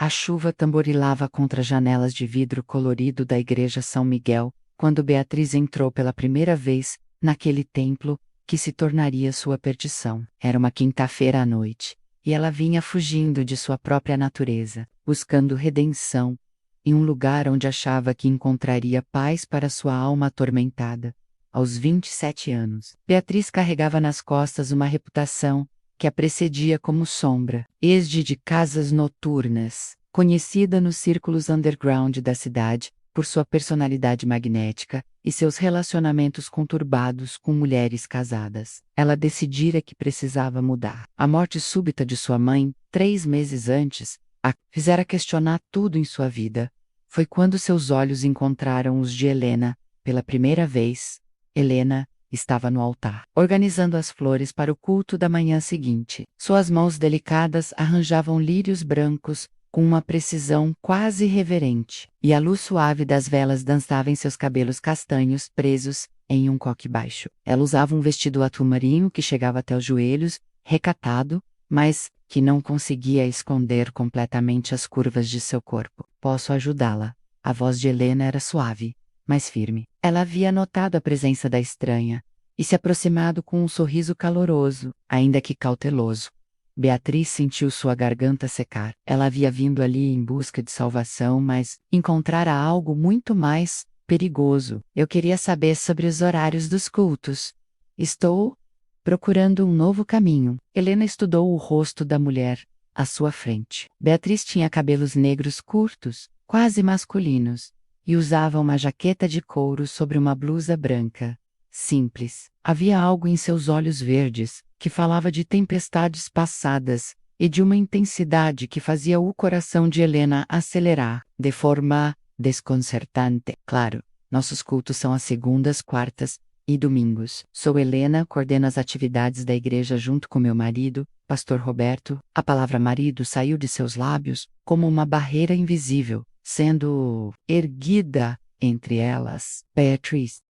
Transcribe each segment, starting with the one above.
A chuva tamborilava contra as janelas de vidro colorido da igreja São Miguel, quando Beatriz entrou pela primeira vez naquele templo que se tornaria sua perdição. Era uma quinta-feira à noite, e ela vinha fugindo de sua própria natureza, buscando redenção, em um lugar onde achava que encontraria paz para sua alma atormentada. Aos 27 anos, Beatriz carregava nas costas uma reputação que a precedia como sombra, de casas noturnas, conhecida nos círculos underground da cidade por sua personalidade magnética e seus relacionamentos conturbados com mulheres casadas. Ela decidira que precisava mudar. A morte súbita de sua mãe, 3 meses antes, a fizera questionar tudo em sua vida. Foi quando seus olhos encontraram os de Helena, pela primeira vez. Helena estava no altar, organizando as flores para o culto da manhã seguinte. Suas mãos delicadas arranjavam lírios brancos com uma precisão quase reverente, e a luz suave das velas dançava em seus cabelos castanhos presos em um coque baixo. Ela usava um vestido azul marinho que chegava até os joelhos, recatado, mas que não conseguia esconder completamente as curvas de seu corpo. Posso ajudá-la. A voz de Helena era suave, mas firme. Ela havia notado a presença da estranha e se aproximado com um sorriso caloroso, ainda que cauteloso. Beatriz sentiu sua garganta secar. Ela havia vindo ali em busca de salvação, mas encontrara algo muito mais perigoso. Eu queria saber sobre os horários dos cultos. Estou procurando um novo caminho. Helena estudou o rosto da mulher à sua frente. Beatriz tinha cabelos negros curtos, quase masculinos, e usava uma jaqueta de couro sobre uma blusa branca. Simples. Havia algo em seus olhos verdes, que falava de tempestades passadas, e de uma intensidade que fazia o coração de Helena acelerar, de forma desconcertante. Claro, nossos cultos são às segundas, quartas e domingos. Sou Helena, coordeno as atividades da igreja junto com meu marido, Pastor Roberto. A palavra marido saiu de seus lábios como uma barreira invisível, sendo erguida entre elas. Beatriz.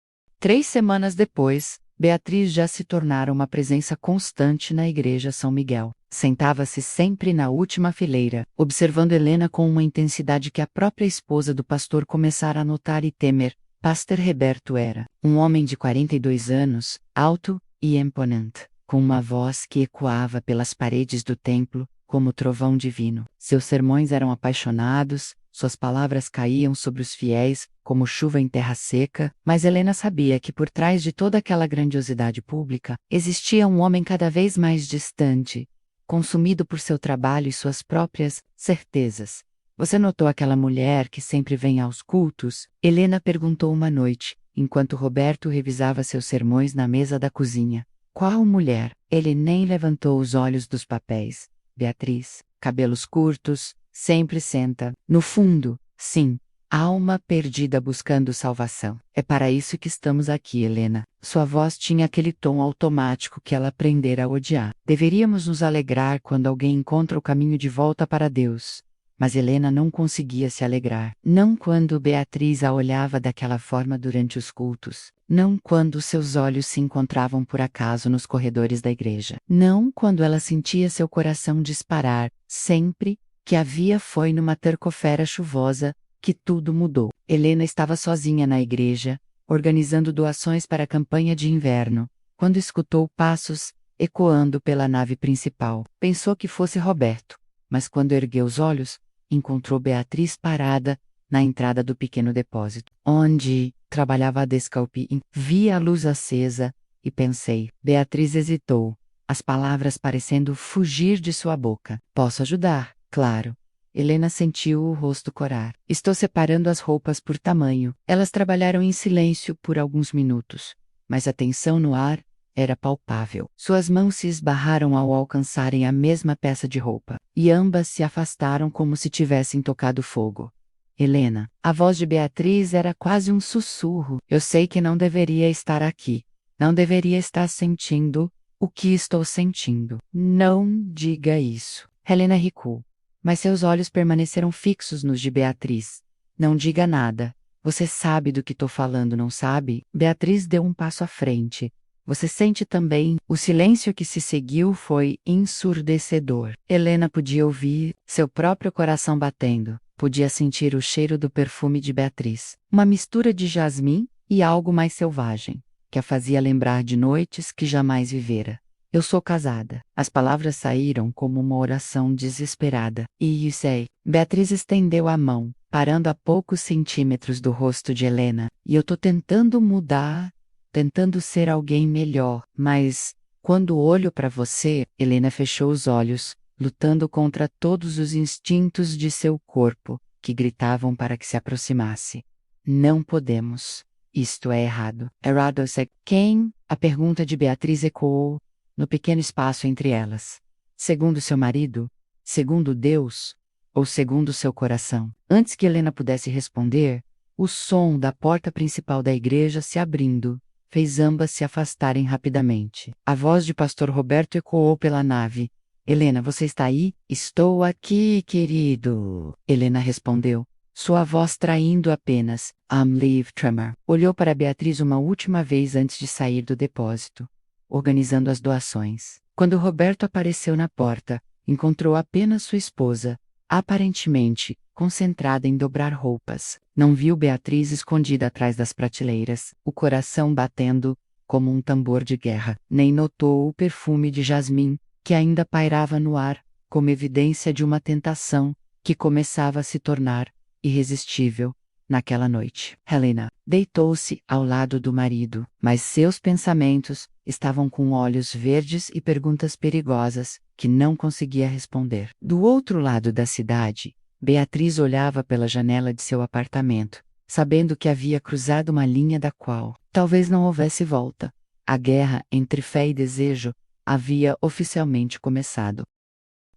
3 semanas depois, Beatriz já se tornara uma presença constante na igreja São Miguel. Sentava-se sempre na última fileira, observando Helena com uma intensidade que a própria esposa do pastor começara a notar e temer. Pastor Roberto era um homem de 42 anos, alto e imponente, com uma voz que ecoava pelas paredes do templo como trovão divino. Seus sermões eram apaixonados, suas palavras caíam sobre os fiéis como chuva em terra seca, mas Helena sabia que por trás de toda aquela grandiosidade pública existia um homem cada vez mais distante, consumido por seu trabalho e suas próprias certezas. Você notou aquela mulher que sempre vem aos cultos? Helena perguntou uma noite, enquanto Roberto revisava seus sermões na mesa da cozinha. Qual mulher? Ele nem levantou os olhos dos papéis. Beatriz, cabelos curtos, sempre senta. No fundo, sim, alma perdida buscando salvação. É para isso que estamos aqui, Helena. Sua voz tinha aquele tom automático que ela aprendera a odiar. Deveríamos nos alegrar quando alguém encontra o caminho de volta para Deus. Mas Helena não conseguia se alegrar. Não quando Beatriz a olhava daquela forma durante os cultos. Não quando seus olhos se encontravam por acaso nos corredores da igreja. Não quando ela sentia seu coração disparar. Sempre que havia foi numa terça-feira chuvosa que tudo mudou. Helena estava sozinha na igreja, organizando doações para a campanha de inverno, quando escutou passos ecoando pela nave principal. Pensou que fosse Roberto, mas quando ergueu os olhos, encontrou Beatriz parada na entrada do pequeno depósito, onde trabalhava a Descalpi. Vi a luz acesa e pensei. Beatriz hesitou, as palavras parecendo fugir de sua boca. Posso ajudar, claro. Helena sentiu o rosto corar. Estou separando as roupas por tamanho. Elas trabalharam em silêncio por alguns minutos, mas a tensão no ar era palpável. Suas mãos se esbarraram ao alcançarem a mesma peça de roupa, e ambas se afastaram como se tivessem tocado fogo. Helena, a voz de Beatriz era quase um sussurro. Eu sei que não deveria estar aqui. Não deveria estar sentindo o que estou sentindo. Não diga isso. Helena recuou, mas seus olhos permaneceram fixos nos de Beatriz. Não diga nada. Você sabe do que estou falando, não sabe? Beatriz deu um passo à frente, Você sente também? O silêncio que se seguiu foi ensurdecedor. Helena podia ouvir seu próprio coração batendo. Podia sentir o cheiro do perfume de Beatriz. Uma mistura de jasmim e algo mais selvagem, que a fazia lembrar de noites que jamais vivera. Eu sou casada. As palavras saíram como uma oração desesperada. E sei. Beatriz estendeu a mão, parando a poucos centímetros do rosto de Helena. E eu tô tentando mudar, tentando ser alguém melhor, mas quando olho para você, Helena fechou os olhos, lutando contra todos os instintos de seu corpo, que gritavam para que se aproximasse. Não podemos. Isto é errado. Errado é quem? A pergunta de Beatriz ecoou no pequeno espaço entre elas. Segundo seu marido? Segundo Deus? Ou segundo seu coração? Antes que Helena pudesse responder, o som da porta principal da igreja se abrindo fez ambas se afastarem rapidamente. A voz de pastor Roberto ecoou pela nave. Helena, você está aí? Estou aqui, querido. Helena respondeu, sua voz traindo apenas. I'm Liv Tremor. Olhou para Beatriz uma última vez antes de sair do depósito, organizando as doações. Quando Roberto apareceu na porta, encontrou apenas sua esposa, aparentemente concentrada em dobrar roupas. Não viu Beatriz escondida atrás das prateleiras, o coração batendo como um tambor de guerra. Nem notou o perfume de jasmim, que ainda pairava no ar, como evidência de uma tentação que começava a se tornar irresistível naquela noite. Helena deitou-se ao lado do marido, mas seus pensamentos estavam com olhos verdes e perguntas perigosas que não conseguia responder. Do outro lado da cidade, Beatriz olhava pela janela de seu apartamento, sabendo que havia cruzado uma linha da qual talvez não houvesse volta. A guerra entre fé e desejo havia oficialmente começado.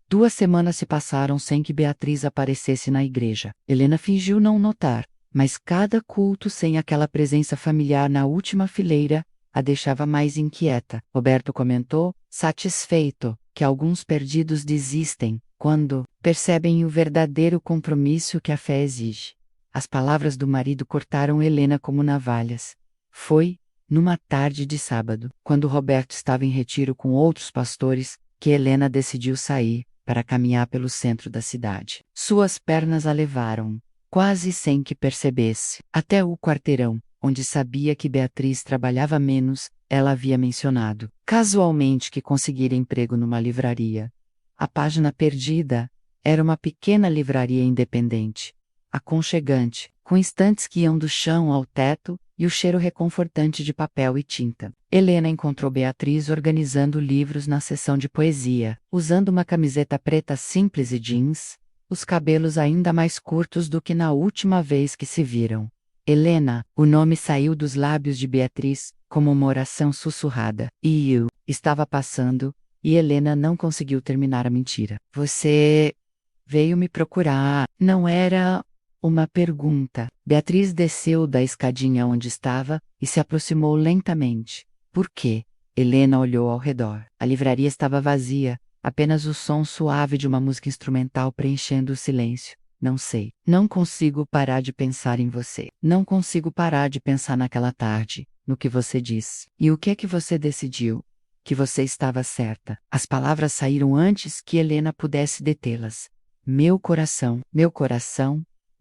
2 semanas se passaram sem que Beatriz aparecesse na igreja. Helena fingiu não notar, mas cada culto sem aquela presença familiar na última fileira a deixava mais inquieta. Roberto comentou, satisfeito, que alguns perdidos desistem quando percebem o verdadeiro compromisso que a fé exige. As palavras do marido cortaram Helena como navalhas. Foi numa tarde de sábado, quando Roberto estava em retiro com outros pastores, que Helena decidiu sair para caminhar pelo centro da cidade. Suas pernas a levaram, quase sem que percebesse, até o quarteirão, onde sabia que Beatriz trabalhava menos. Ela havia mencionado, casualmente, que conseguira emprego numa livraria. A página perdida era uma pequena livraria independente, aconchegante, com estantes que iam do chão ao teto e o cheiro reconfortante de papel e tinta. Helena encontrou Beatriz organizando livros na seção de poesia, usando uma camiseta preta simples e jeans, os cabelos ainda mais curtos do que na última vez que se viram. Helena, o nome saiu dos lábios de Beatriz como uma oração sussurrada. E eu estava passando, e Helena não conseguiu terminar a mentira. Você veio me procurar. Não era uma pergunta. Beatriz desceu da escadinha onde estava e se aproximou lentamente. Por quê? Helena olhou ao redor. A livraria estava vazia, apenas o som suave de uma música instrumental preenchendo o silêncio. Não sei. Não consigo parar de pensar em você. Não consigo parar de pensar naquela tarde, no que você disse. E o que é que você decidiu? Que você estava certa. As palavras saíram antes que Helena pudesse detê-las. Meu coração,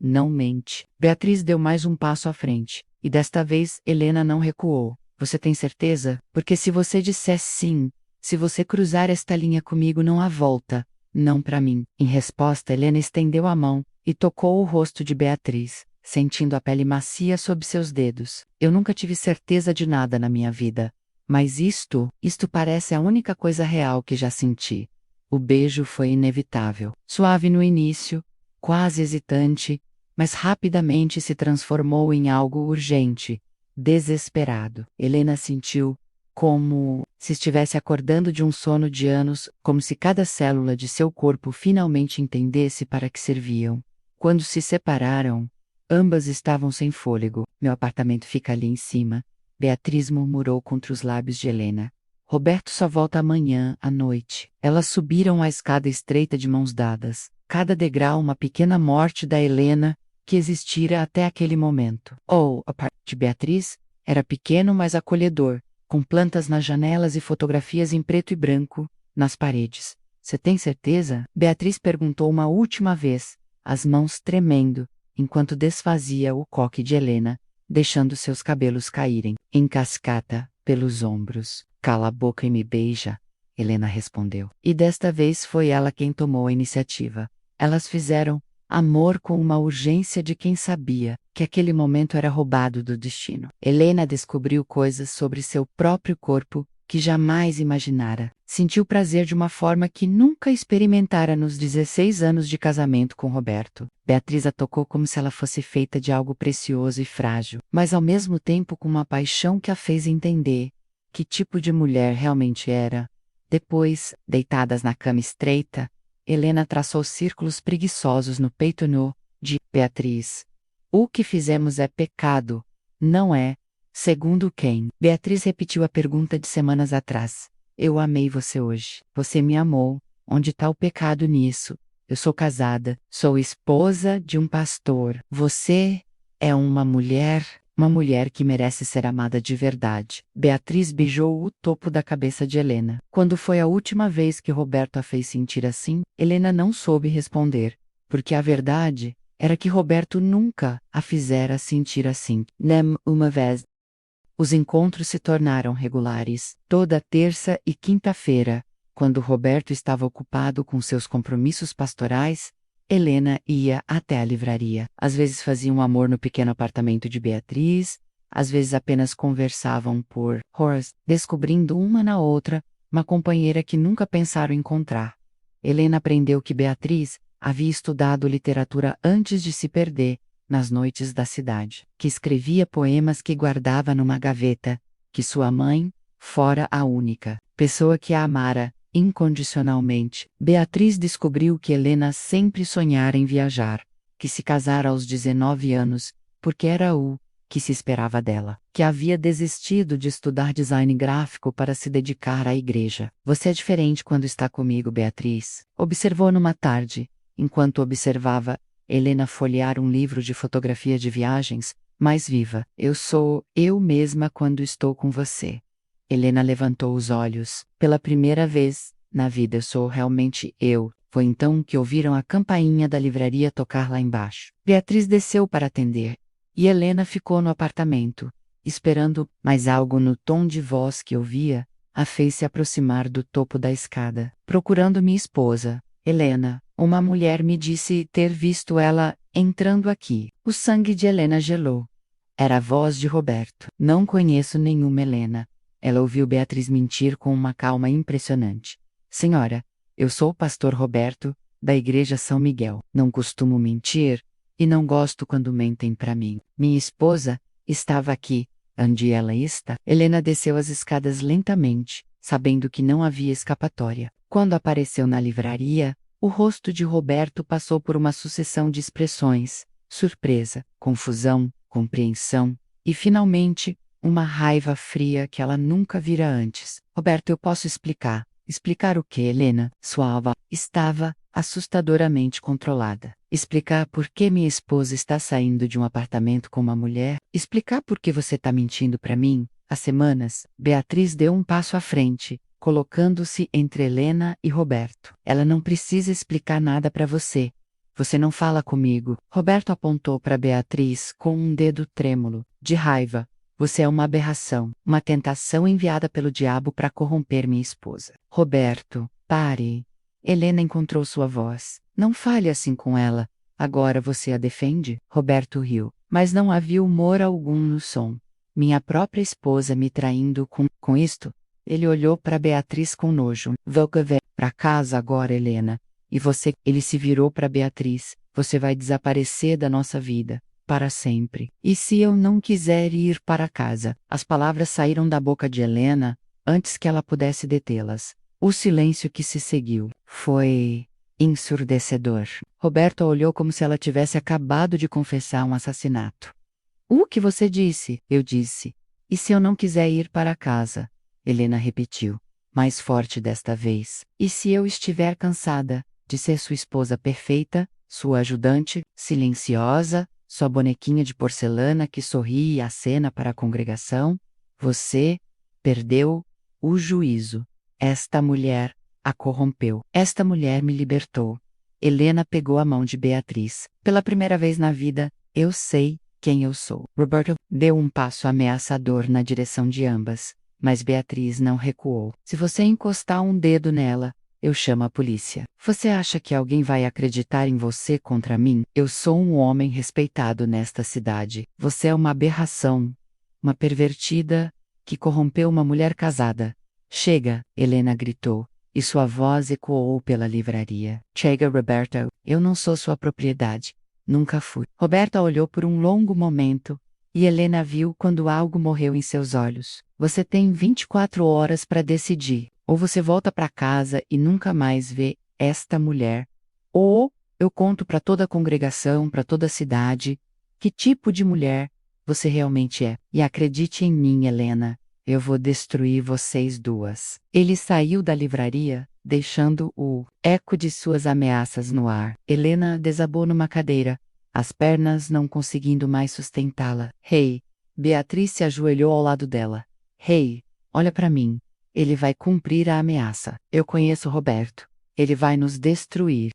não mente. Beatriz deu mais um passo à frente, e desta vez Helena não recuou. Você tem certeza? Porque se você disser sim, se você cruzar esta linha comigo, não há volta. Não para mim. Em resposta, Helena estendeu a mão e tocou o rosto de Beatriz, sentindo a pele macia sob seus dedos. Eu nunca tive certeza de nada na minha vida. Mas isto parece a única coisa real que já senti. O beijo foi inevitável. Suave no início, quase hesitante, mas rapidamente se transformou em algo urgente, desesperado. Helena sentiu como se estivesse acordando de um sono de anos, como se cada célula de seu corpo finalmente entendesse para que serviam. Quando se separaram, ambas estavam sem fôlego. Meu apartamento fica ali em cima, Beatriz murmurou contra os lábios de Helena. Roberto só volta amanhã à noite. Elas subiram a escada estreita de mãos dadas, cada degrau uma pequena morte da Helena que existira até aquele momento. O apartamento de Beatriz era pequeno, mas acolhedor, com plantas nas janelas e fotografias em preto e branco nas paredes. Você tem certeza? Beatriz perguntou uma última vez, as mãos tremendo, enquanto desfazia o coque de Helena, deixando seus cabelos caírem em cascata pelos ombros. Cala a boca e me beija, Helena respondeu. E desta vez foi ela quem tomou a iniciativa. Elas fizeram amor com uma urgência de quem sabia que aquele momento era roubado do destino. Helena descobriu coisas sobre seu próprio corpo que jamais imaginara. Sentiu prazer de uma forma que nunca experimentara nos 16 anos de casamento com Roberto. Beatriz a tocou como se ela fosse feita de algo precioso e frágil, mas ao mesmo tempo com uma paixão que a fez entender que tipo de mulher realmente era. Depois, deitadas na cama estreita, Helena traçou círculos preguiçosos no peito nu de Beatriz. O que fizemos é pecado, não é? Segundo quem? Beatriz repetiu a pergunta de semanas atrás. Eu amei você hoje. Você me amou. Onde está o pecado nisso? Eu sou casada. Sou esposa de um pastor. Você é uma mulher que merece ser amada de verdade. Beatriz beijou o topo da cabeça de Helena. Quando foi a última vez que Roberto a fez sentir assim, Helena não soube responder, porque a verdade era que Roberto nunca a fizera sentir assim. Nem uma vez. Os encontros se tornaram regulares, toda terça e quinta-feira. Quando Roberto estava ocupado com seus compromissos pastorais, Helena ia até a livraria. Às vezes faziam amor no pequeno apartamento de Beatriz, às vezes apenas conversavam por horas, descobrindo uma na outra uma companheira que nunca pensaram encontrar. Helena aprendeu que Beatriz havia estudado literatura antes de se perder nas noites da cidade, que escrevia poemas que guardava numa gaveta, que sua mãe fora a única pessoa que a amara incondicionalmente. Beatriz descobriu que Helena sempre sonhara em viajar, que se casara aos 19 anos, porque era o que se esperava dela, que havia desistido de estudar design gráfico para se dedicar à igreja. Você é diferente quando está comigo, Beatriz, observou numa tarde, enquanto observava Helena folhear um livro de fotografia de viagens, mais viva. Eu sou eu mesma quando estou com você. Helena levantou os olhos. Pela primeira vez na vida eu sou realmente eu. Foi então que ouviram a campainha da livraria tocar lá embaixo. Beatriz desceu para atender, e Helena ficou no apartamento, esperando, mas algo no tom de voz que ouvia a fez se aproximar do topo da escada, procurando minha esposa. Helena, uma mulher me disse ter visto ela entrando aqui. O sangue de Helena gelou. Era a voz de Roberto. Não conheço nenhuma Helena. Ela ouviu Beatriz mentir com uma calma impressionante. Senhora, eu sou o pastor Roberto, da igreja São Miguel. Não costumo mentir, e não gosto quando mentem para mim. Minha esposa estava aqui. Onde ela está? Helena desceu as escadas lentamente, sabendo que não havia escapatória. Quando apareceu na livraria, o rosto de Roberto passou por uma sucessão de expressões: surpresa, confusão, compreensão, e finalmente, uma raiva fria que ela nunca vira antes. Roberto, eu posso explicar. Explicar o que, Helena? Sua alma estava assustadoramente controlada. Explicar por que minha esposa está saindo de um apartamento com uma mulher? Explicar por que você está mentindo para mim? Há semanas, Beatriz deu um passo à frente, colocando-se entre Helena e Roberto. Ela não precisa explicar nada para você. Você não fala comigo. Roberto apontou para Beatriz com um dedo trêmulo, de raiva. Você é uma aberração, uma tentação enviada pelo diabo para corromper minha esposa. Roberto, pare. Helena encontrou sua voz. Não fale assim com ela. Agora você a defende? Roberto riu, mas não havia humor algum no som. Minha própria esposa me traindo com isto? Ele olhou para Beatriz com nojo. Vou para casa agora, Helena. E você? Ele se virou para Beatriz. Você vai desaparecer da nossa vida. Para sempre. E se eu não quiser ir para casa? As palavras saíram da boca de Helena, antes que ela pudesse detê-las. O silêncio que se seguiu foi ensurdecedor. Roberto a olhou como se ela tivesse acabado de confessar um assassinato. O que você disse? Eu disse. E se eu não quiser ir para casa? Helena repetiu, mais forte desta vez. E se eu estiver cansada de ser sua esposa perfeita, sua ajudante, silenciosa, sua bonequinha de porcelana que sorri e acena para a congregação? Você perdeu o juízo. Esta mulher a corrompeu. Esta mulher me libertou. Helena pegou a mão de Beatriz. Pela primeira vez na vida, eu sei quem eu sou. Roberto deu um passo ameaçador na direção de ambas, mas Beatriz não recuou. Se você encostar um dedo nela, eu chamo a polícia. Você acha que alguém vai acreditar em você contra mim? Eu sou um homem respeitado nesta cidade. Você é uma aberração, uma pervertida, que corrompeu uma mulher casada. Chega, Helena gritou, e sua voz ecoou pela livraria. Chega, Roberto, eu não sou sua propriedade. Nunca fui. Roberta olhou por um longo momento, e Helena viu quando algo morreu em seus olhos. Você tem 24 horas para decidir. Ou você volta para casa e nunca mais vê esta mulher, ou eu conto para toda a congregação, para toda a cidade, que tipo de mulher você realmente é. E acredite em mim, Helena, eu vou destruir vocês duas. Ele saiu da livraria, deixando o eco de suas ameaças no ar. Helena desabou numa cadeira, as pernas não conseguindo mais sustentá-la. Hey, Beatriz se ajoelhou ao lado dela. Hey, olha para mim. Ele vai cumprir a ameaça. Eu conheço Roberto. Ele vai nos destruir.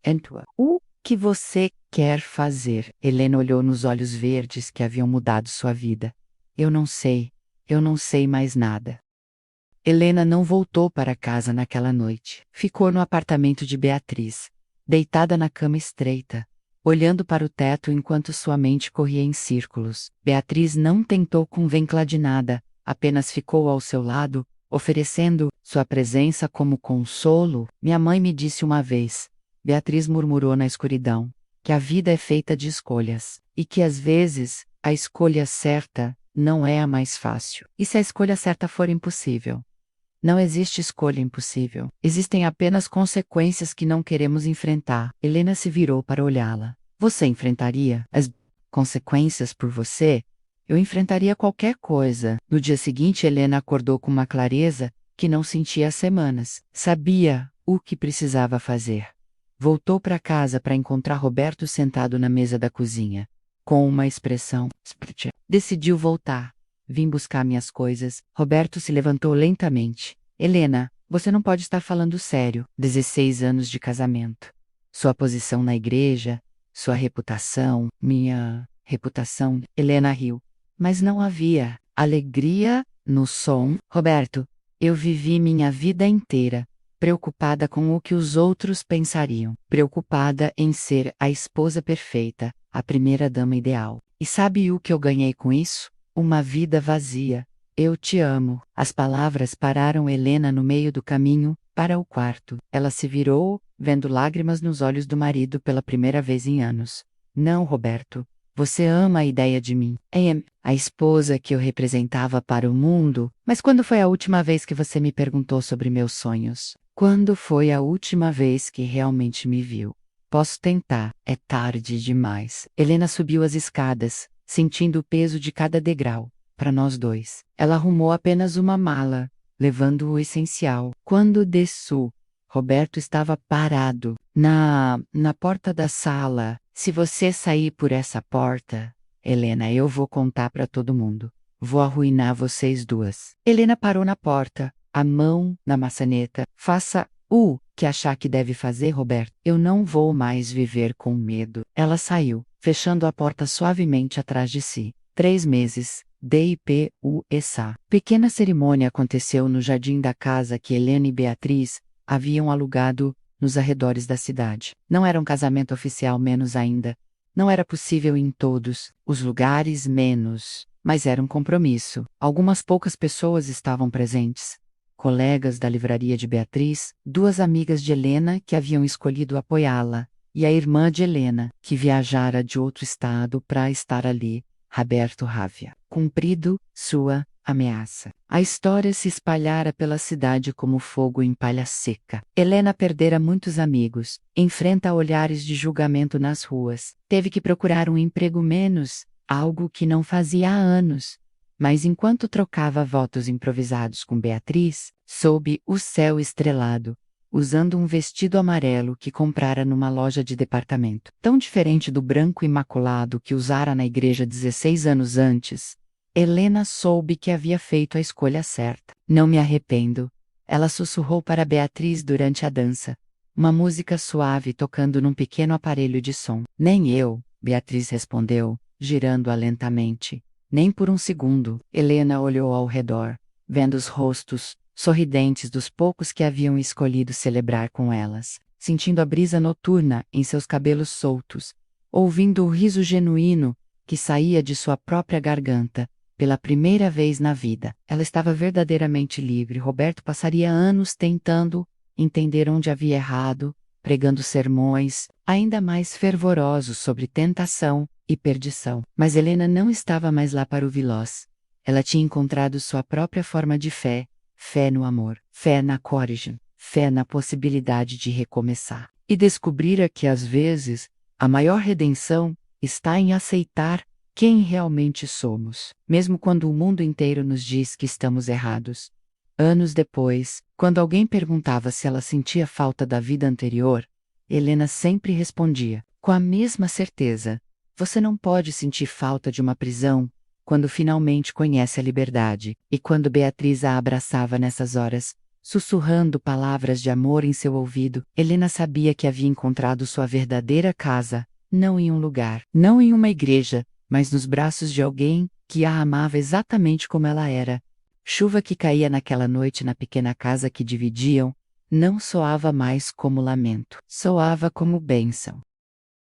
O que você quer fazer? Helena olhou nos olhos verdes que haviam mudado sua vida. Eu não sei. Eu não sei mais nada. Helena não voltou para casa naquela noite. Ficou no apartamento de Beatriz, deitada na cama estreita, olhando para o teto enquanto sua mente corria em círculos. Beatriz não tentou convencê-la de nada, apenas ficou ao seu lado, oferecendo sua presença como consolo. Minha mãe me disse uma vez, Beatriz murmurou na escuridão, que a vida é feita de escolhas, e que às vezes, a escolha certa não é a mais fácil. E se a escolha certa for impossível? Não existe escolha impossível. Existem apenas consequências que não queremos enfrentar. Helena se virou para olhá-la. Você enfrentaria as consequências por você? Eu enfrentaria qualquer coisa. No dia seguinte, Helena acordou com uma clareza que não sentia há semanas. Sabia o que precisava fazer. Voltou para casa para encontrar Roberto sentado na mesa da cozinha, com uma expressão. Decidiu voltar. Vim buscar minhas coisas. Roberto se levantou lentamente. Helena, você não pode estar falando sério. 16 anos de casamento. Sua posição na igreja, sua reputação, minha reputação. Helena riu. Mas não havia alegria no som. Roberto, eu vivi minha vida inteira preocupada com o que os outros pensariam, preocupada em ser a esposa perfeita, a primeira-dama ideal. E sabe o que eu ganhei com isso? Uma vida vazia. Eu te amo. As palavras pararam Helena no meio do caminho, para o quarto. Ela se virou, vendo lágrimas nos olhos do marido pela primeira vez em anos. Não, Roberto. Você ama a ideia de mim. A esposa que eu representava para o mundo. Mas quando foi a última vez que você me perguntou sobre meus sonhos? Quando foi a última vez que realmente me viu? Posso tentar. É tarde demais. Helena subiu as escadas, sentindo o peso de cada degrau. Para nós dois. Ela arrumou apenas uma mala, levando o essencial. Quando desçu, Roberto estava parado, na porta da sala. Se você sair por essa porta, Helena, eu vou contar para todo mundo. Vou arruinar vocês duas. Helena parou na porta, a mão na maçaneta. Faça o que achar que deve fazer, Roberto. Eu não vou mais viver com medo. Ela saiu, fechando a porta suavemente atrás de si. 3 meses. DIPUSA. Pequena cerimônia aconteceu no jardim da casa que Helena e Beatriz haviam alugado nos arredores da cidade. Não era um casamento oficial, menos ainda. Não era possível em todos os lugares, menos. Mas era um compromisso. Algumas poucas pessoas estavam presentes. Colegas da livraria de Beatriz, 2 amigas de Helena que haviam escolhido apoiá-la, e a irmã de Helena, que viajara de outro estado para estar ali. Roberto Rávia. Cumprido sua ameaça. A história se espalhara pela cidade como fogo em palha seca. Helena perdera muitos amigos. Enfrenta olhares de julgamento nas ruas. Teve que procurar um emprego menos, algo que não fazia há anos. Mas enquanto trocava votos improvisados com Beatriz, sob o céu estrelado, usando um vestido amarelo que comprara numa loja de departamento, tão diferente do branco imaculado que usara na igreja 16 anos antes, Helena soube que havia feito a escolha certa. Não me arrependo. Ela sussurrou para Beatriz durante a dança. Uma música suave tocando num pequeno aparelho de som. Nem eu, Beatriz respondeu, girando-a lentamente. Nem por um segundo. Helena olhou ao redor, vendo os rostos sorridentes dos poucos que haviam escolhido celebrar com elas, sentindo a brisa noturna em seus cabelos soltos, ouvindo o riso genuíno que saía de sua própria garganta. Pela primeira vez na vida, ela estava verdadeiramente livre. Roberto passaria anos tentando entender onde havia errado, pregando sermões ainda mais fervorosos sobre tentação e perdição. Mas Helena não estava mais lá para o Vilós. Ela tinha encontrado sua própria forma de fé, fé no amor, fé na coragem, fé na possibilidade de recomeçar. E descobrira que às vezes, a maior redenção está em aceitar quem realmente somos, mesmo quando o mundo inteiro nos diz que estamos errados. Anos depois, quando alguém perguntava se ela sentia falta da vida anterior, Helena sempre respondia, com a mesma certeza: você não pode sentir falta de uma prisão quando finalmente conhece a liberdade. E quando Beatriz a abraçava nessas horas, sussurrando palavras de amor em seu ouvido, Helena sabia que havia encontrado sua verdadeira casa, não em um lugar, não em uma igreja, mas nos braços de alguém que a amava exatamente como ela era. Chuva que caía naquela noite na pequena casa que dividiam, não soava mais como lamento, soava como bênção.